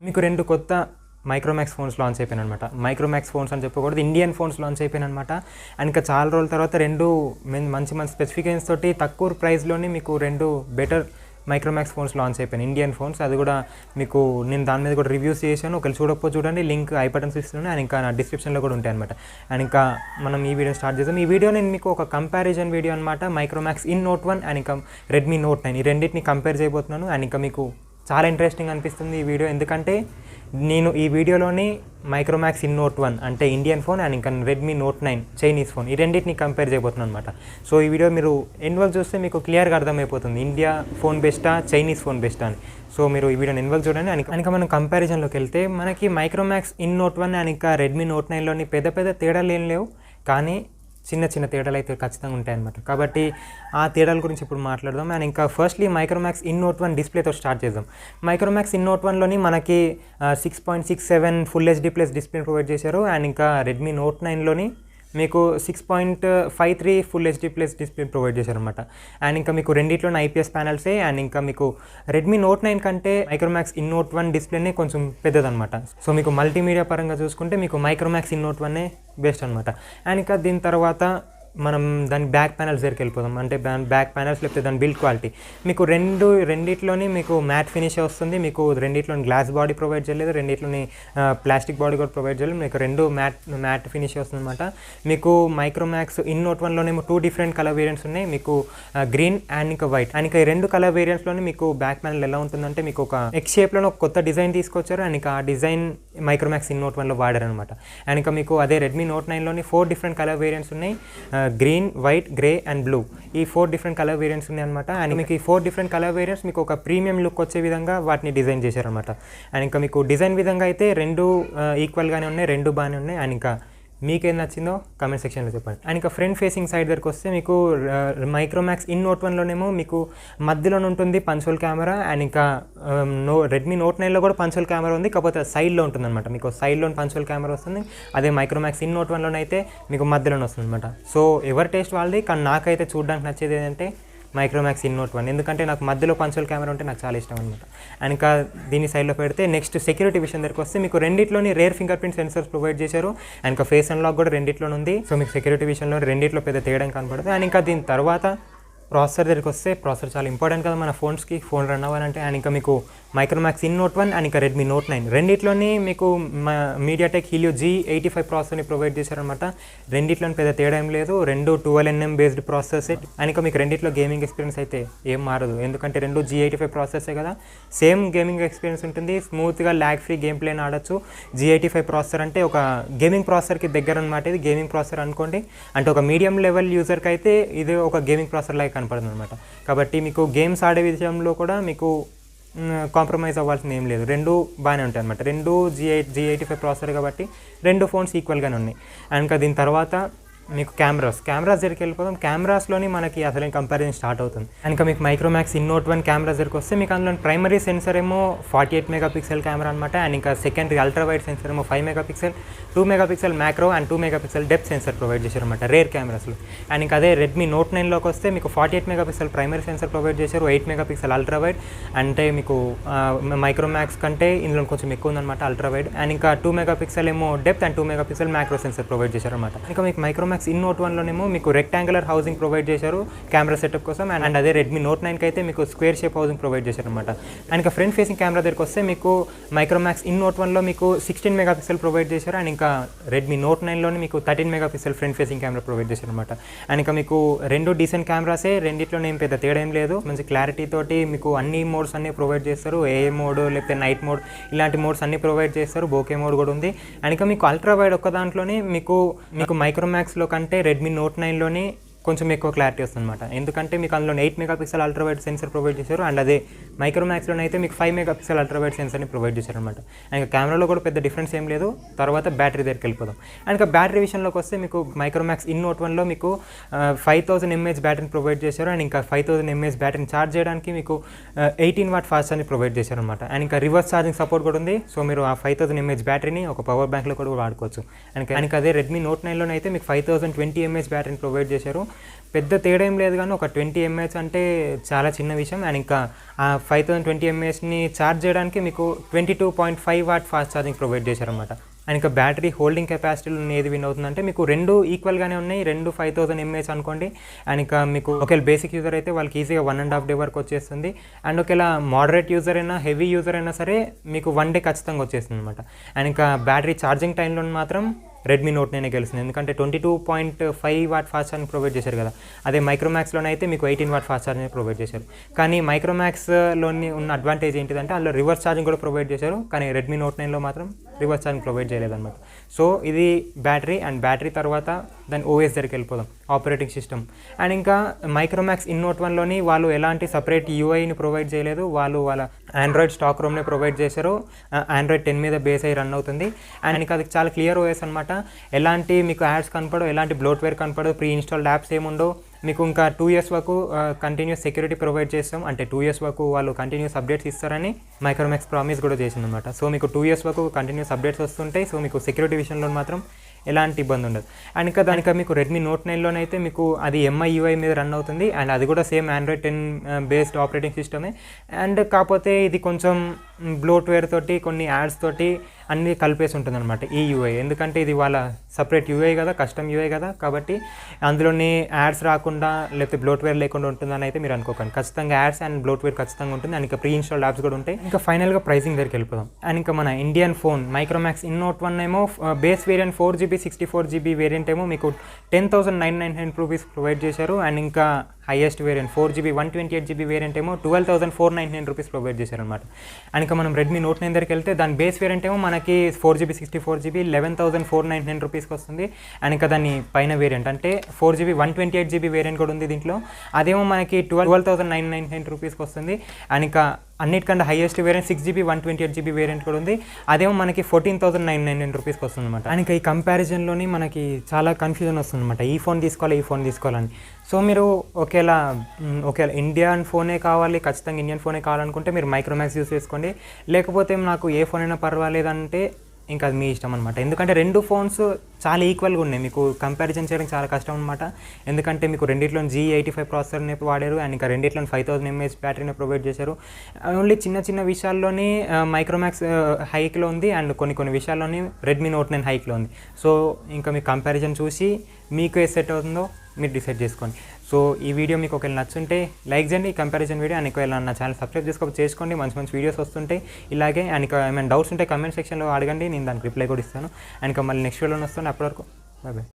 మీకు 2 కొత్త Micromax phones launch అయిపోయాయనమాట. మైక్రోమాక్స్ ఫోన్స్ అని చెప్పకూడదు, ఇండియన్ ఫోన్స్ లాంచ్ అయిపోయాయనమాట. అండ్ ఇంకా చాలా రోజుల తర్వాత 2 మంచి స్పెసిఫికేషన్స్ తోటి తక్కువ ప్రైస్లోనే మీకు 2 బెటర్ మైక్రోమాక్స్ ఫోన్స్ లాంచ్ అయిపోయాయి, ఇండియన్ ఫోన్స్. అది కూడా మీకు నేను దాని మీద కూడా రివ్యూస్ చేశాను. ఒకవేళ చూడకపోతే చూడండి, లింక్ ఐ బటన్స్ ఇస్తున్నాను అండ్ ఇంకా నా డిస్క్రిప్షన్లో కూడా ఉంటాయి అనమాట. అండ్ ఇంకా మనం ఈ వీడియో స్టార్ట్ చేద్దాం. ఈ వీడియో నేను మీకు ఒక కంపారిజన్ వీడియో అనమాట. మైక్రోమాక్స్ ఇన్ నోట్ 1 అండ్ ఇంకా రెడ్మీ నోట్ 9 ఈ రెండింటిని కంపేర్ చేయబోతున్నాను. అండ్ ఇంకా మీకు చాలా ఇంట్రెస్టింగ్ అనిపిస్తుంది ఈ వీడియో, ఎందుకంటే నేను ఈ వీడియోలోని మైక్రోమాక్స్ ఇన్ నోట్ 1 అంటే ఇండియన్ ఫోన్ అండ్ ఇంకా రెడ్మీ నోట్ 9 చైనీస్ ఫోన్ ఈ రెండింటిని కంపేర్ చేయబోతున్నాను అనమాట. సో ఈ వీడియో మీరు ఎన్వల్ చూస్తే మీకు క్లియర్గా అర్థమైపోతుంది ఇండియా ఫోన్ బెస్టా చైనీస్ ఫోన్ బెస్టా అని. సో మీరు ఈ వీడియోని ఎన్వల్ చూడండి. అండ్ మనం కంపారిజన్లోకి వెళ్తే మనకి మైక్రోమాక్స్ ఇన్ నోట్ 1 అండ్ ఇంకా రెడ్మీ నోట్ 9లోని పెద్ద తేడాలు ఏం లేవు, కానీ చిన్న తేడాలు అయితే ఖచ్చితంగా ఉంటాయన్నమాట. కాబట్టి ఆ తేడాల గురించి ఇప్పుడు మాట్లాడదాం. అండ్ ఇంకా ఫస్ట్లీ మైక్రోమాక్స్ ఇన్ నోట్ 1 డిస్ప్లేతో స్టార్ట్ చేద్దాం. మైక్రోమాక్స్ ఇన్ నోట్ 1లోని మనకి 6.67 full HD plus display provide చేశారు. అండ్ ఇంకా రెడ్మీ నోట్ 9లోని మీకు 6.53 full HD plus display provide చేశారనమాట. అండ్ ఇంకా మీకు రెండిట్లోనే ఐపీఎస్ ప్యానల్సే. అండ్ ఇంకా మీకు రెడ్మీ నోట్ 9 కంటే మైక్రోమాక్స్ ఇన్ నోట్ 1 డిస్ప్లేనే కొంచెం పెద్దదనమాట. సో మీకు మల్టీమీడియా పరంగా చూసుకుంటే మీకు మైక్రోమాక్స్ ఇన్ నోట్ 1 బెస్ట్ అనమాట. అండ్ ఇంకా దీని తర్వాత మనం దాని బ్యాక్ ప్యానల్స్ దగ్గరికి వెళ్ళిపోదాం. అంటే బ్యాక్ ప్యానల్స్ లేకపోతే దాని బిల్డ్ క్వాలిటీ మీకు రెండిట్లోని మీకు మ్యాట్ ఫినిష్ వస్తుంది. మీకు రెండిట్లోని గ్లాస్ బాడీ ప్రొవైడ్ చేయలేదు, రెండిట్లోని ప్లాస్టిక్ బాడీ కూడా ప్రొవైడ్ చేయలేదు. మీకు 2 మ్యాట్ ఫినిష్ వస్తుంది అనమాట. మీకు మైక్రోమాక్స్ ఇన్ నోట్ 1లోనేమో 2 డిఫరెంట్ కలర్ వేరియంట్స్ ఉన్నాయి, మీకు గ్రీన్ అండ్ ఇంకా వైట్. అండ్ ఇంకా ఈ 2 కలర్ వేరియంట్స్లోనే మీకు బ్యాక్ ప్యానల్ ఎలా ఉంటుందంటే మీకు ఒక ఎక్స్ షేప్లో ఒక కొత్త డిజైన్ తీసుకొచ్చారు. అండ్ ఇంకా ఆ డిజైన్ మైక్రోమాక్స్ ఇన్ నోట్ 1లో వాడారు అనమాట. అండ్ ఇంకా మీకు అదే రెడ్మీ నోట్ 9లోని 4 డిఫరెంట్ కలర్ వేరియంట్స్ ఉన్నాయి, green, white, grey and blue. ఈ 4 డిఫరెంట్ కలర్ వేరియంట్స్ ఉన్నాయి అనమాట. అండ్ మీకు ఈ 4 డిఫరెంట్ కలర్ వేరియంట్స్ మీకు ఒక ప్రీమియం లుక్ వచ్చే విధంగా వాటిని డిజైన్ చేశారనమాట. అండ్ ఇంకా మీకు డిజైన్ విధంగా అయితే 2 ఈక్వల్గానే ఉన్నాయి, 2 బాగానే ఉన్నాయి. అండ్ ఇంకా మీకేం నచ్చిందో కామెంట్ సెక్షన్లో చెప్పండి. అండ్ ఇంకా ఫ్రంట్ ఫేసింగ్ సైడ్ దగ్గరికి వస్తే మీకు మైక్రోమాక్స్ ఇన్ నోట్ 1లోనేమో మీకు మధ్యలోనే ఉంటుంది పంచోల్ కెమెరా. అండ్ ఇంకా రెడ్మీ నోట్ 9లో కూడా పంచోల్ కెమెరా ఉంది, కాకపోతే సైడ్లో ఉంటుంది అనమాట. మీకు సైడ్లోని పంచోల్ కెమెరా వస్తుంది. అదే మైక్రోమాక్స్ ఇన్ నోట్ 1లోనైతే మీకు మధ్యలోనే వస్తుంది అనమాట. సో ఎవరి టేస్ట్ వాళ్ళది, కానీ నాకైతే చూడడానికి నచ్చేది ఏంటంటే మైక్రోమాక్స్ ఇన్ నోట్ 1, ఎందుకంటే నాకు మధ్యలో పంచోల్ కెమెరా ఉంటే నాకు చాలా ఇష్టం అనమాట. అండ్ ఇంకా దీని సైడ్లో పెడితే నెక్స్ట్ సెక్యూరిటీ విషయం దగ్గరికి వస్తే మీకు రెండిట్లోని rear fingerprint sensors provide చేశారు. అండ్ ఇంకా ఫేస్ అన్లాక్ కూడా రెండిట్లోనే ఉంది. సో మీకు సెక్యూరిటీ విషయంలో రెండిట్లో పెద్ద తేడా కనపడుతుంది. అండ్ ఇంకా దీని తర్వాత ప్రాసెసర్ దగ్గరికి వస్తే ప్రాసెసర్ చాలా ఇంపార్టెంట్ కదా మన ఫోన్స్కి, ఫోన్ రన్ అవ్వాలంటే. అండ్ ఇంకా మీకు మైక్రోమాక్స్ ఇన్ నోట్ 1 అండ్ ఇంకా రెడ్మీ నోట్ 9 రెండిట్లోని మీకు మీడియాటెక్ హీలియో G85 ప్రాసెసర్ని ప్రొవైడ్ చేశారనమాట. రెండిట్లోని పెద్ద తేడా ఏం లేదు, 2 12nm బేస్డ్ ప్రాసెసర్స్. అండ్ ఇంకా మీకు రెండిట్లో గేమింగ్ ఎక్స్పీరియన్స్ అయితే ఏం మారదు, ఎందుకంటే 2 G85 ప్రాసెసరే కదా, సేమ్ గేమింగ్ ఎక్స్పీరియన్స్ ఉంటుంది. స్మూత్గా ల్యాగ్ ఫ్రీ గేమ్ ప్లేని ఆడొచ్చు. G85 ప్రాసెసర్ అంటే ఒక గేమింగ్ ప్రాసెసర్కి దగ్గర అనమాట. ఇది గేమింగ్ ప్రాసెసర్ అనుకోండి, అంటే ఒక మీడియం లెవెల్ యూజర్కి అయితే ఇది ఒక గేమింగ్ ప్రాసెసర్ లాగా కనపడుతుంది అనమాట. కాబట్టి మీకు గేమ్స్ ఆడే విషయంలో కూడా మీకు కాంప్రమైజ్ అవ్వాల్సింది ఏం లేదు, 2 బాగానే ఉంటాయి అనమాట. 2 G85 ప్రాసెసర్ కాబట్టి 2 ఫోన్స్ ఈక్వల్గానే ఉన్నాయి. అండ్ ఇంకా దీని తర్వాత మీకు కెమెరాస్ దగ్గరికి వెళ్ళిపోతాం. కెమెరాస్లోని మనకి అసలు కంపారిజన్ స్టార్ట్ అవుతుంది. అండ్ ఇంకా మీకు మైక్రోమాక్స్ ఇన్ నోట్ 1 కెమెరాస్ దగ్గరికి వస్తే మీకు అందులో ప్రైమరీ సెన్సర్ ఏమో 48 మెగాపిక్సెల్ కెమెరా అనమాట. అండ్ ఇంకా సెకండరీ అల్ట్రా వైడ్ సెన్సర్ ఏమో 5 megapixel, 2 megapixel macro and 2 megapixel depth sensor provide చేశారనమాట రేర్ కెమెరాస్లో. అండ్ ఇంకా అదే రెడ్మీ నోట్ 9లోకి వస్తే మీకు 48 మెగాపిక్సెల్ ప్రైమరీ సెన్సర్ ప్రొవైడ్ చేశారు, 8 మెగాపిక్సెల్ అల్ట్రా వైడ్. అంటే మీకు మైక్రోమాక్స్ కంటే ఇందులో కొంచెం ఎక్కువ ఉందన్నమాట అల్ట్రా వైడ్. అండ్ ఇంకా 2 మెగాపిక్సెల్ ఏమో depth and 2 megapixel macro sensor provide చేశారనమాట. ఇంకా మీకు మైక్రోమాక్స్ ఇన్ నోట్ 1లోనేమో మీకు రెక్టాంగులర్ హౌసింగ్ ప్రొవైడ్ చేశారు కెమెరా సెటప్ కోసం. అండ్ అదే రెడ్మీ నోట్ 9కి అయితే మీకు స్క్వేర్ షేప్ హౌసింగ్ ప్రొవైడ్ చేశారనమాట. అండ్ ఇంకా ఫ్రంట్ ఫేసింగ్ కెమెరా దగ్గరికి వస్తే మీకు మైక్రోమాక్స్ ఇన్ నోట్ 1లో మీకు 16 మెగాపిక్సెల్ ప్రొవైడ్ చేశారు. అండ్ ఇంకా రెడ్మీ నోట్ 9లోని మీకు 13 megapixel front facing camera provide చేశారనమాట. అండ్ ఇంకా మీకు 2 డీసెంట్ కెమెరాసే, రెండిట్లోనే ఏం పెద్ద తేడా ఏం లేదు. మంచి క్లారిటీ తోటి మీకు అన్ని మోడ్స్ అన్ని ప్రొవైడ్ చేస్తారు, ఏఏ మోడ్ లేకపోతే నైట్ మోడ్ ఇలాంటి మోడ్స్ అన్ని ప్రొవైడ్ చేస్తారు, బోకే మోడ్ కూడా ఉంది. అండ్ ఇంకా మీకు అల్ట్రా వైడ్ ఒక్క దాంట్లోనే మీకు మైక్రోమాక్స్లో కంటే రెడ్మీ నోట్ 9లోని కొంచెం ఎక్కువ క్లారిటీ వస్తుంది అనమాట. ఎందుకంటే మీకు అందులో 8 megapixel ultra wide sensor provide చేశారు. అండ్ అదే మైక్రోమాక్స్లో అయితే మీకు 5 మెగాపిక్సెల్ అల్ట్రా వైడ్ సెన్సర్ని ప్రొవైడ్ చేశారనమాట. అండ్ కెమెరాలో కూడా పెద్ద డిఫరెన్స్ ఏం లేదు. తర్వాత బ్యాటరీ దగ్గరికి వెళ్ళిపోదాం. అండ్ ఇంకా బ్యాటరీ విషయంలోకి వస్తే మీకు మైక్రోమాక్స్ ఇన్ నోట్ 1లో మీకు 5000 mAh బ్యాటరీని ప్రొవైడ్ చేశారు. అండ్ ఇంకా 5000 mAh బ్యాటరీని ఛార్జ్ చేయడానికి మీకు 18 వాట్ ఫాస్ట్ అని ప్రొవైడ్ చేశారనమాట. అండ్ ఇంకా రివర్స్ ఛార్జింగ్ సపోర్ట్ కూడా ఉంది. సో మీరు ఆ 5000 mAh బ్యాటరీని ఒక పవర్ బ్యాంక్లో కూడా వాడుకోవచ్చు. అండ్ ఇంకా అదే రెడ్మీ నోట్ 9లోనైతే మీకు 5020 mAh బ్యాటరీని ప్రొవైడ్ చేశారు. పెద్ద తేడా ఏం లేదు, కానీ ఒక 20 mAh అంటే చాలా చిన్న విషయం. అండ్ ఇంకా ఆ 5020 mAhని ఛార్జ్ చేయడానికి మీకు 22.5 వాట్ ఫాస్ట్ ఛార్జింగ్ ప్రొవైడ్ చేశారన్నమాట. అండ్ ఇంకా బ్యాటరీ హోల్డింగ్ కెపాసిటీలో ఏది విన్ అవుతుందంటే మీకు రెండు ఈక్వల్గానే ఉన్నాయి, రెండు 5000 mAh అనుకోండి. అండ్ ఇంకా మీకు ఒకవేళ బేసిక్ యూజర్ అయితే వాళ్ళకి ఈజీగా 1.5 డే వరకు వచ్చేస్తుంది. అండ్ ఒకవేళ మోడరేట్ యూజర్ అయినా హెవీ యూజర్ అయినా సరే మీకు 1 డే ఖచ్చితంగా వచ్చేస్తుంది అనమాట. అండ్ ఇంకా బ్యాటరీ ఛార్జింగ్ టైంలో మాత్రం రెడ్మీ నోట్ 9 గెలుస్తుంది, ఎందుకంటే 22.5 వాట్ ఫాస్ట్ ఛార్జింగ్ ప్రొవైడ్ చేశారు కదా. అదే మైక్రోమాక్స్లోనే అయితే మీకు 18 వాట్ ఫాస్ట్ ఛార్జింగ్ ప్రొవైడ్ చేశారు. కానీ మైక్రోమాక్స్లోని ఉన్న అడ్వాంటేజ్ ఏంటిదంటే అందులో రివర్స్ ఛార్జింగ్ కూడా ప్రొవైడ్ చేశారు, కానీ రెడ్మీ నోట్ 9లో మాత్రం రివర్స్ ఛార్జింగ్ ప్రొవైడ్ చేయలేదన్నమాట. సో ఇది బ్యాటరీ. అండ్ బ్యాటరీ తర్వాత దాని ఓఎస్ దగ్గరికి వెళ్ళిపోదాం, ఆపరేటింగ్ సిస్టమ్. అండ్ ఇంకా మైక్రోమాక్స్ ఇన్ నోట్ 1లోని వాళ్ళు ఎలాంటి సపరేట్ యూఐని ప్రొవైడ్ చేయలేదు, వాళ్ళు వాళ్ళ ఆండ్రాయిడ్ స్టాక్ రోమ్నే ప్రొవైడ్ చేశారు. ఆండ్రాయిడ్ 10 మీద బేస్ అయ్యి రన్ అవుతుంది. అండ్ ఇంకా అది చాలా క్లియర్ ఓఎస్ అనమాట. ఎలాంటి మీకు యాడ్స్ కనపడవు, ఎలాంటి బ్లోట్వేర్ కనపడవు, ప్రీ ఇన్స్టాల్డ్ యాప్స్ ఏముండవు. మీకు ఇంకా 2 years వరకు కంటిన్యూస్ సెక్యూరిటీ ప్రొవైడ్ చేస్తాం, అంటే 2 years వరకు వాళ్ళు కంటిన్యూస్ అప్డేట్స్ ఇస్తారని మైక్రోమాక్స్ ప్రామిస్ కూడా చేసిందన్నమాట. సో మీకు 2 years వరకు కంటిన్యూస్ అప్డేట్స్ వస్తుంటాయి. సో మీకు సెక్యూరిటీ విషయంలో మాత్రం ఎలాంటి ఇబ్బంది ఉండదు. అండ్ ఇంకా దానికి మీకు రెడ్మీ నోట్ 9లోనైతే మీకు అది MIUI మీద రన్ అవుతుంది. అండ్ అది కూడా సేమ్ ఆండ్రాయిడ్ 10 బేస్డ్ ఆపరేటింగ్ సిస్టమే. అండ్ కాకపోతే ఇది కొంచెం బ్లోట్వేర్ తోటి కొన్ని యాడ్స్ తోటి అన్నీ కలిపేసి ఉంటుంది అనమాట ఈ యూఐ, ఎందుకంటే ఇది వాళ్ళ సపరేట్ యూఐ కదా, కస్టమ్ యూఐ కదా, కాబట్టి అందులోని యాడ్స్ రాకుండా లేకపోతే బ్లోట్వేర్ లేకుండా ఉంటుందని అయితే మీరు అనుకోకండి. ఖచ్చితంగా యాడ్స్ అండ్ బ్లోట్వేర్ ఖచ్చితంగా ఉంటుంది. అండ్ ఇంకా ప్రీ ఇన్స్టాల్డ్ యాప్స్ కూడా ఉంటాయి. ఇంకా ఫైనల్గా ప్రైసింగ్ దగ్గరికి వెళ్ళిపోదాం. అండ్ ఇంకా మన Indian phone Micromax In Note 1 ఏమో base variant 4GB 64GB variant ఏమో మీకు 10,999 రూపీస్ ప్రొవైడ్ చేశారు. అండ్ ఇంకా highest variant 4GB 128GB variant ఏమో 12,499 రూపీస్ ప్రొవైడ్ చేశారనమాట. అండ్ ఇంకా మనం రెడ్మీ నోట్ 9 దగ్గరికి వెళ్తే దాని బేస్ వేరియంట్ ఏమో మనకి 4GB 64GB 11,499 రూపీస్కి వస్తుంది. అండ్ ఇంకా దాని పైన వేరియంట్ అంటే 4GB 128GB వేరియంట్ కూడా ఉంది దీంట్లో, అదేమో మనకి 12,999 రూపీస్కి వస్తుంది. అండ్ ఇంకా అన్నిటికంటే highest variant 6GB 128GB variant కూడా ఉంది, అదేమో మనకి 14,999 రూపీస్కి వస్తుంది అనమాట. అండ్ ఇంకా ఈ కంపారిజన్లోని మనకి చాలా కన్ఫ్యూజన్ వస్తుంది అనమాట, ఈ ఫోన్ తీసుకోవాలి ఈ ఫోన్ తీసుకోవాలని. సో మీరు ఒకవేళ ఇండియన్ ఫోనే కావాలి, ఖచ్చితంగా ఇండియన్ ఫోనే కావాలనుకుంటే మీరు మైక్రోమాక్స్ యూస్ చేసుకోండి. లేకపోతే నాకు ఏ ఫోన్ అయినా పర్వాలేదంటే ఇంకా అది మీ ఇష్టం అనమాట. ఎందుకంటే రెండు ఫోన్స్ చాలా ఈక్వల్గా ఉన్నాయి, మీకు కంపారిజన్ చేయడం చాలా కష్టం అనమాట. ఎందుకంటే మీకు రెండిట్లో G85 ప్రాసెసర్ని వాడారు. అండ్ ఇంకా రెండిట్లో 5000 mAh బ్యాటరీని ప్రొవైడ్ చేశారు. ఓన్లీ చిన్న చిన్న విషయాల్లోనే మైక్రోమాక్స్ హైక్లో ఉంది, అండ్ కొన్ని విషయాల్లోని రెడ్మీ నోట్ 9 హైక్లో ఉంది. సో ఇంకా మీ కంపారిజన్ చూసి మీకు ఏ సెట్ అవుతుందో మీరు డిసైడ్ చేసుకోండి. సో ఈ వీడియో మీకు ఒకవేళ నచ్చుంటే లైక్ చేయండి, ఈ కంపారిజన్ వీడియో. అండ్ ఒకవేళ నా ఛానల్ సబ్స్క్రైబ్ చేసుకోండి, మంచి వీడియోస్ వస్తుంటాయి ఇలాగే. అండ్ ఇంకా ఏమైనా డౌట్స్ ఉంటే కమెంట్ సెక్షన్లో అడగండి, నేను దానికి రిప్లై కూడా ఇస్తాను. అండ్ ఇంకా మళ్ళీ నెక్స్ట్ వీడియోలో వస్తాను. అప్పటి వరకు బాయ్ బాయ్.